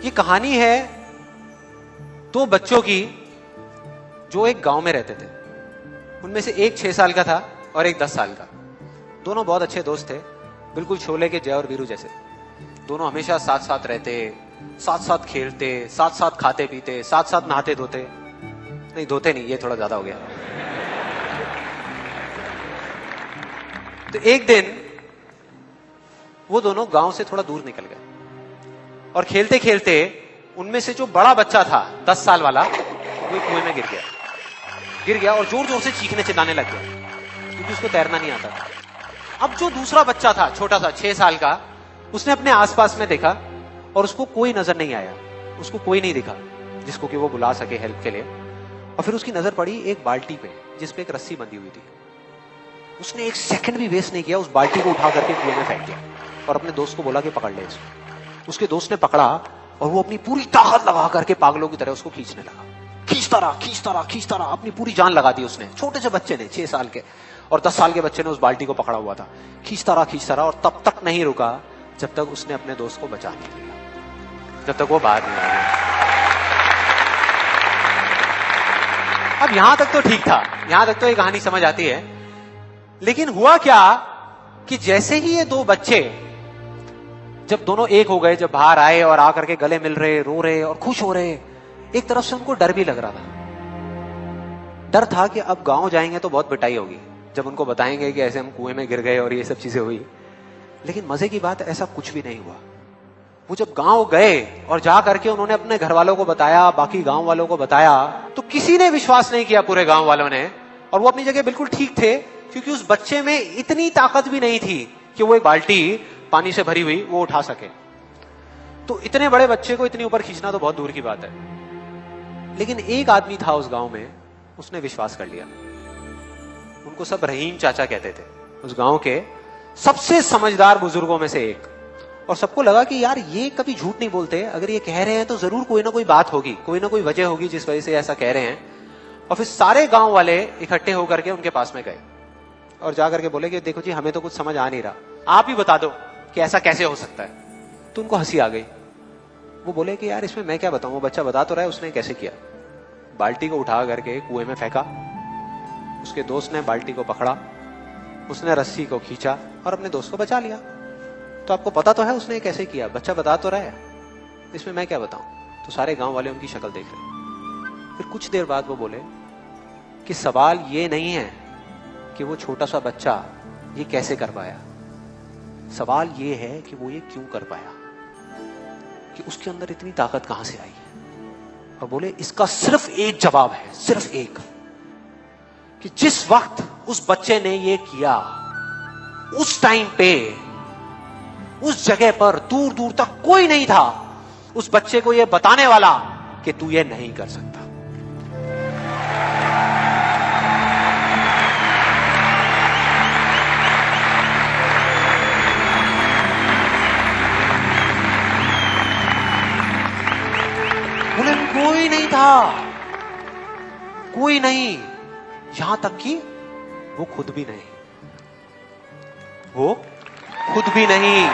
ये कहानी है दो बच्चों की जो एक गांव में रहते थे। उनमें से एक 6 साल का था और एक 10 साल का। दोनों बहुत अच्छे दोस्त थे, बिल्कुल शोले के जय और वीरू जैसे। दोनों हमेशा साथ साथ रहते, साथ साथ खेलते, साथ साथ खाते पीते, साथ साथ नहाते धोते। नहीं धोते नहीं, ये थोड़ा ज्यादा हो गया। तो एक दिन वो दोनों गांव से थोड़ा दूर निकल गए और खेलते खेलते उनमें से जो बड़ा बच्चा था 10 साल वाला, वो कुएं में गिर गया और जोर जोर से चीखने चिल्लाने लग गया क्योंकि उसको तैरना नहीं आता था। अब जो दूसरा बच्चा था छोटा सा 6 साल का, उसने अपने आसपास में देखा और उसको कोई नजर नहीं आया, उसको कोई नहीं दिखा जिसको कि वो बुला सके हेल्प के लिए। और फिर उसकी नजर पड़ी एक बाल्टी पे जिसपे एक रस्सी बंधी हुई थी। उसने एक सेकंड भी वेस्ट नहीं किया, उस बाल्टी को उठा करके कुएं में फेंक दिया और अपने दोस्त को बोला कि पकड़ ले इसको। उसके दोस्त ने पकड़ा और वो अपनी पूरी ताकत लगा करके पागलों की तरह उसको खींचने लगा। खींचता रहा, अपनी पूरी जान लगा दी उसने। छोटे से बच्चे ने, 6 साल के और 10 साल के बच्चे ने उस बाल्टी को पकड़ा हुआ था। खींचता रहा और तब तक नहीं रुका जब तक उसने अपने दोस्त को बचा नहीं लिया, जब तक वो बाहर नहीं आया। अब यहां तक तो ठीक था, यहां तक तो ये कहानी समझ आती है। लेकिन हुआ क्या कि जैसे ही ये दो बच्चे जब दोनों एक हो गए, जब बाहर आए और आकर के गले मिल रहे, रो रहे और खुश हो रहे, एक तरफ से उनको डर भी लग रहा था। डर था कि अब गांव जाएंगे तो बहुत पिटाई होगी जब उनको बताएंगे कि ऐसे हम कुएं में गिर गए और ये सब चीजें हुई। लेकिन मजे की बात, ऐसा कुछ भी नहीं हुआ। वो जब गांव गए और जा करके उन्होंने अपने घर वालों को बताया, बाकी गांव वालों को बताया, तो किसी ने विश्वास नहीं किया, पूरे गांव वालों ने। और वो अपनी जगह बिल्कुल ठीक थे क्योंकि उस बच्चे में इतनी ताकत भी नहीं थी कि वो एक बाल्टी पानी से भरी हुई वो उठा सके। तो इतने बड़े बच्चे को इतनी ऊपर खींचना तो बहुत दूर की बात है। लेकिन एक आदमी था उस गांव में, उसने विश्वास कर लिया। उनको सब रहीम चाचा कहते थे, उस गांव के सबसे समझदार बुजुर्गों में से एक। और सबको लगा कि यार ये कभी झूठ नहीं बोलते, अगर ये कह रहे हैं तो जरूर कोई ना कोई बात होगी, कोई ना कोई वजह होगी जिस वजह से ऐसा कह रहे हैं। और फिर सारे गांव वाले इकट्ठे होकर के उनके पास में गए और जाकर के बोले कि देखो जी, हमें तो कुछ समझ आ नहीं रहा, आप ही बता दो कि ऐसा कैसे हो सकता है। तो उनको हंसी आ गई। वो बोले कि यार इसमें मैं क्या बताऊं, वो बच्चा बता तो रहा है उसने कैसे किया। बाल्टी को उठा करके कुएं में फेंका, उसके दोस्त ने बाल्टी को पकड़ा, उसने रस्सी को खींचा और अपने दोस्त को बचा लिया। तो आपको पता तो है उसने कैसे किया, बच्चा बता तो रहा है, इसमें मैं क्या बताऊं। तो सारे गांव वाले उनकी शक्ल देख रहे। फिर कुछ देर बाद वो बोले कि सवाल ये नहीं है कि वो छोटा सा बच्चा ये कैसे कर पाया, सवाल ये है कि वो ये क्यों कर पाया, कि उसके अंदर इतनी ताकत कहां से आई। और बोले इसका सिर्फ एक जवाब है, सिर्फ एक, कि जिस वक्त उस बच्चे ने ये किया, उस टाइम पे उस जगह पर दूर दूर तक कोई नहीं था उस बच्चे को ये बताने वाला कि तू ये नहीं कर सकता। बोले कोई नहीं था, कोई नहीं, यहां तक कि वो खुद भी नहीं, वो खुद भी नहीं।